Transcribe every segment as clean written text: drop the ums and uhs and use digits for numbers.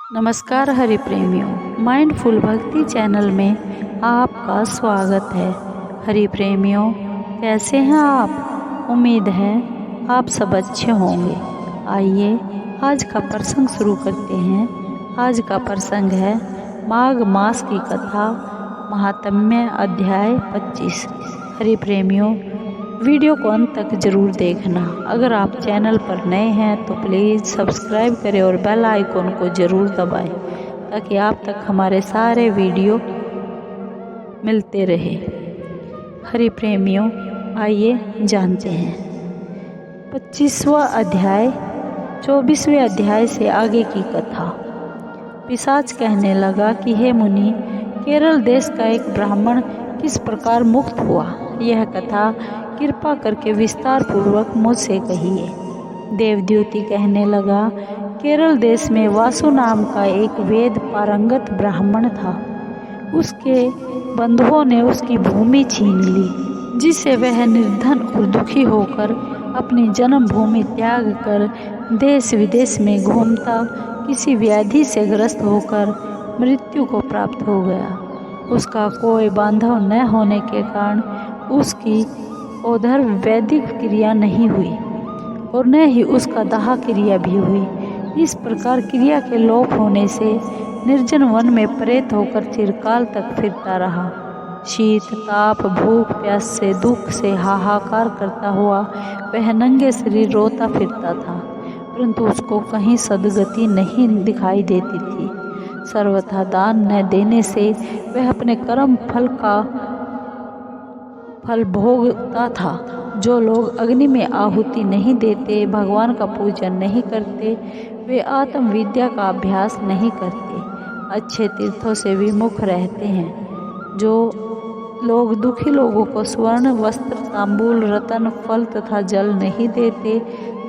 नमस्कार हरि प्रेमियों, माइंडफुल भक्ति चैनल में आपका स्वागत है। हरि प्रेमियों, कैसे हैं आप? उम्मीद है आप सब अच्छे होंगे। आइए आज का प्रसंग शुरू करते हैं। आज का प्रसंग है माघ मास की कथा, महात्म्य अध्याय 25। हरि प्रेमियों, वीडियो को अंत तक जरूर देखना। अगर आप चैनल पर नए हैं तो प्लीज़ सब्सक्राइब करें और बेल आइकॉन को ज़रूर दबाएं ताकि आप तक हमारे सारे वीडियो मिलते रहे। हरि प्रेमियों, आइए जानते हैं 25वां अध्याय 24वें अध्याय से आगे की कथा। पिशाच कहने लगा कि हे मुनि, केरल देश का एक ब्राह्मण किस प्रकार मुक्त हुआ, यह कथा कृपा करके विस्तार पूर्वक मुझसे कहिए। देवद्युति कहने लगा, केरल देश में वासु नाम का एक वेद पारंगत ब्राह्मण था। उसके बंधुओं ने उसकी भूमि छीन ली, जिससे वह निर्धन और दुखी होकर अपनी जन्मभूमि त्याग कर देश विदेश में घूमता किसी व्याधि से ग्रस्त होकर मृत्यु को प्राप्त हो गया। उसका कोई बांधव न होने के कारण उसकी उधर वैदिक क्रिया नहीं हुई और न ही उसका दाह क्रिया भी हुई। इस प्रकार क्रिया के लोप होने से निर्जन वन में प्रेत होकर चिरकाल तक फिरता रहा। शीत ताप भूख प्यास से दुख से हाहाकार करता हुआ वह नंगे शरीर रोता फिरता था, परंतु उसको कहीं सद्गति नहीं दिखाई देती थी। सर्वथा दान न देने से वह अपने कर्म फल भोगता था। जो लोग अग्नि में आहुति नहीं देते, भगवान का पूजन नहीं करते, वे आत्म विद्या का अभ्यास नहीं करते, अच्छे तीर्थों से विमुख रहते हैं। जो लोग दुखी लोगों को स्वर्ण वस्त्र तांबूल रतन फल तथा जल नहीं देते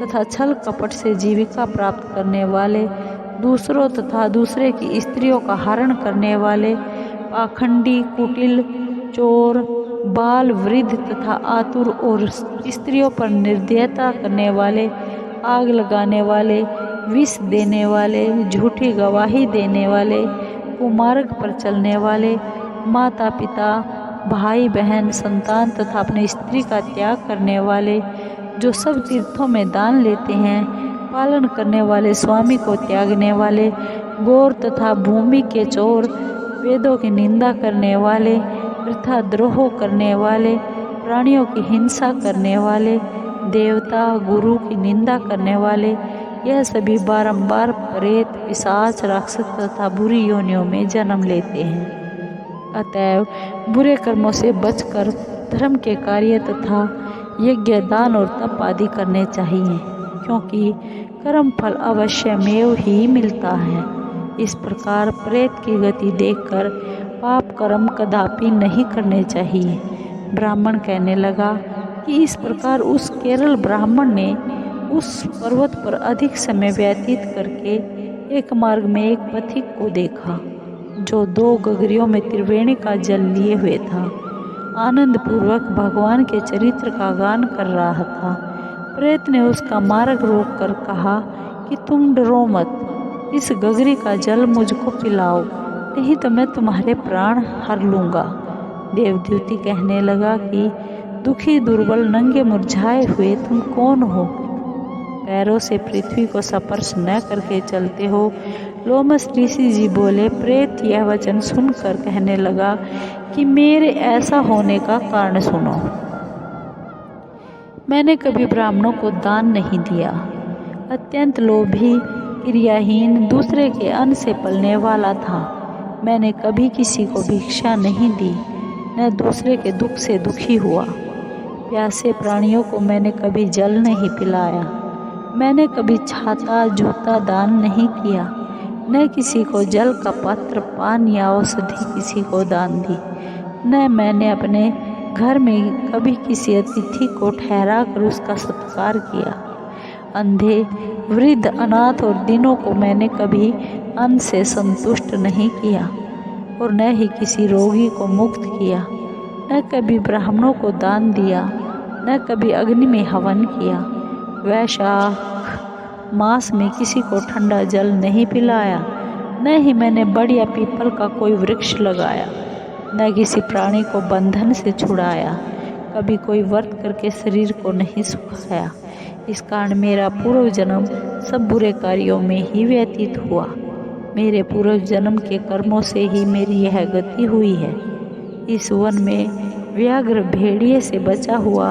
तथा छल कपट से जीविका प्राप्त करने वाले, दूसरों तथा दूसरे की स्त्रियों का हरण करने वाले, पाखंडी कुटिल चोर बाल वृद्ध तथा आतुर और स्त्रियों पर निर्दयता करने वाले, आग लगाने वाले, विष देने वाले, झूठी गवाही देने वाले, कुमार्ग पर चलने वाले, माता पिता भाई बहन संतान तथा अपनी स्त्री का त्याग करने वाले, जो सब तीर्थों में दान लेते हैं, पालन करने वाले, स्वामी को त्यागने वाले, गौर तथा भूमि के चोर, वेदों की निंदा करने वाले, वृथा द्रोह करने वाले, प्राणियों की हिंसा करने वाले, देवता गुरु की निंदा करने वाले, यह सभी बारंबार प्रेत पिशाच राक्षस तथा बुरी योनियों में जन्म लेते हैं। अतएव बुरे कर्मों से बचकर धर्म के कार्य तथा यज्ञ दान और तप आदि करने चाहिए, क्योंकि कर्म फल अवश्यमेव ही मिलता है। इस प्रकार प्रेत की गति देखकर पाप कर्म कदापि नहीं करने चाहिए। ब्राह्मण कहने लगा कि इस प्रकार उस केरल ब्राह्मण ने उस पर्वत पर अधिक समय व्यतीत करके एक मार्ग में एक पथिक को देखा, जो 2 गगरियों में त्रिवेणी का जल लिए हुए था। आनंद पूर्वक भगवान के चरित्र का गान कर रहा था। प्रेत ने उसका मार्ग रोक कर कहा कि तुम डरो मत, इस गगरी का जल मुझको पिलाओ, नहीं तो मैं तुम्हारे प्राण हर लूँगा। देवद्युति कहने लगा कि दुखी दुर्बल नंगे मुरझाए हुए तुम कौन हो? पैरों से पृथ्वी को स्पर्श न करके चलते हो। लोमस ऋषि जी बोले, प्रेत यह वचन सुनकर कहने लगा कि मेरे ऐसा होने का कारण सुनो। मैंने कभी ब्राह्मणों को दान नहीं दिया, अत्यंत लोभी क्रियाहीन, दूसरे के अन्न से पलने वाला था। मैंने कभी किसी को भिक्षा नहीं दी, न दूसरे के दुख से दुखी हुआ। प्यासे प्राणियों को मैंने कभी जल नहीं पिलाया। मैंने कभी छाता जूता दान नहीं किया, न किसी को जल का पात्र पान या औषधि किसी को दान दी। न मैंने अपने घर में कभी किसी अतिथि को ठहरा कर उसका सत्कार किया। अंधे वृद्ध अनाथ और दीनों को मैंने कभी अन्न से संतुष्ट नहीं किया और न ही किसी रोगी को मुक्त किया। न कभी ब्राह्मणों को दान दिया, न कभी अग्नि में हवन किया। वैशाख मास में किसी को ठंडा जल नहीं पिलाया, न ही मैंने बड़ या पीपल का कोई वृक्ष लगाया, न किसी प्राणी को बंधन से छुड़ाया, कभी कोई व्रत करके शरीर को नहीं सुखाया। इस कारण मेरा पूर्व जन्म सब बुरे कार्यों में ही व्यतीत हुआ। मेरे पूर्व जन्म के कर्मों से ही मेरी यह गति हुई है। इस वन में व्याघ्र भेड़िए से बचा हुआ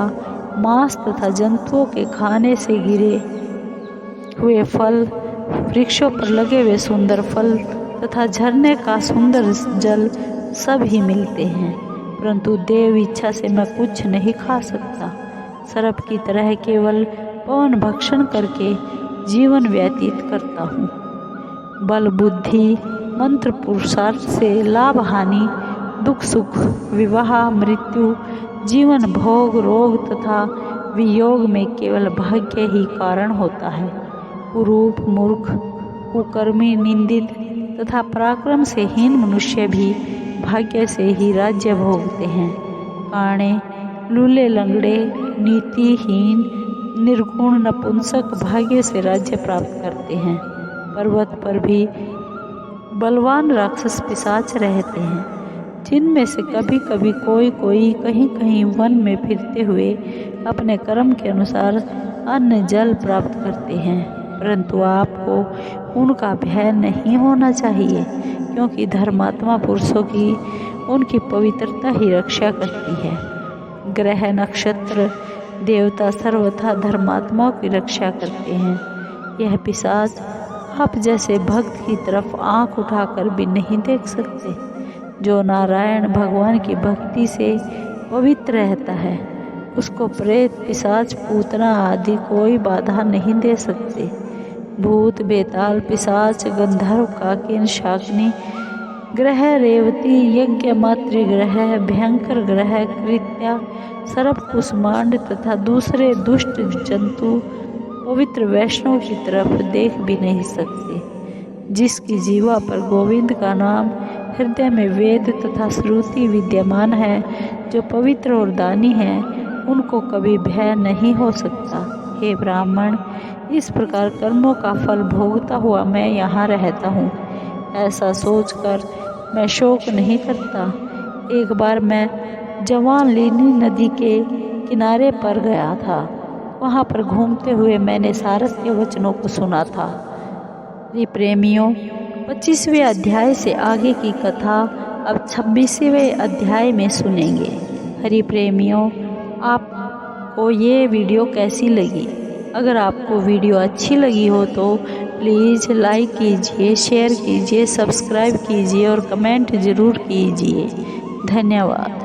मांस तथा जंतुओं के खाने से गिरे हुए फल, वृक्षों पर लगे हुए सुंदर फल तथा झरने का सुंदर जल सब ही मिलते हैं, परंतु देव इच्छा से मैं कुछ नहीं खा सकता। सर्प की तरह केवल पवन भक्षण करके जीवन व्यतीत करता हूँ। बल बुद्धि मंत्र पुरुषार्थ से लाभ हानि, दुख सुख, विवाह मृत्यु, जीवन भोग रोग तथा वियोग में केवल भाग्य ही कारण होता है। कुरूप मूर्ख कुकर्मी निंदित तथा पराक्रम से हीन मनुष्य भी भाग्य से ही राज्य भोगते हैं। काणे लूले लंगड़े नीतिहीन निर्गुण नपुंसक भाग्य से राज्य प्राप्त करते हैं। पर्वत पर भी बलवान राक्षस पिशाच रहते हैं, जिनमें से कभी कभी कोई कहीं कहीं वन में फिरते हुए अपने कर्म के अनुसार अन्न जल प्राप्त करते हैं, परंतु आपको उनका भय नहीं होना चाहिए, क्योंकि धर्मात्मा पुरुषों की उनकी पवित्रता ही रक्षा करती है। ग्रह नक्षत्र देवता सर्वथा धर्मात्माओं की रक्षा करते हैं। यह पिशाच आप जैसे भक्त की तरफ आंख उठाकर भी नहीं देख सकते। जो नारायण भगवान की भक्ति से पवित्र रहता है, उसको प्रेत पिशाच पूतना आदि कोई बाधा नहीं दे सकते। भूत बेताल पिशाच गंधर्व काकिन शाकिनी ग्रह रेवती यज्ञ मातृग्रह भयंकर ग्रह कृत्या सर्प कुष्मांड तथा दूसरे दुष्ट जंतु पवित्र वैष्णव की तरफ देख भी नहीं सकते। जिसकी जीवा पर गोविंद का नाम, हृदय में वेद तथा श्रुति विद्यमान है, जो पवित्र और दानी है, उनको कभी भय नहीं हो सकता। हे ब्राह्मण, इस प्रकार कर्मों का फल भोगता हुआ मैं यहाँ रहता हूँ, ऐसा सोचकर मैं शोक नहीं करता। एक बार मैं जवानलिनी नदी के किनारे पर गया था। वहाँ पर घूमते हुए मैंने सारस के वचनों को सुना था। ये प्रेमियों, 25वें अध्याय से आगे की कथा अब 26वें अध्याय में सुनेंगे। हरि प्रेमियों, आपको ये वीडियो कैसी लगी? अगर आपको वीडियो अच्छी लगी हो तो प्लीज़ लाइक कीजिए, शेयर कीजिए, सब्सक्राइब कीजिए और कमेंट ज़रूर कीजिए। धन्यवाद।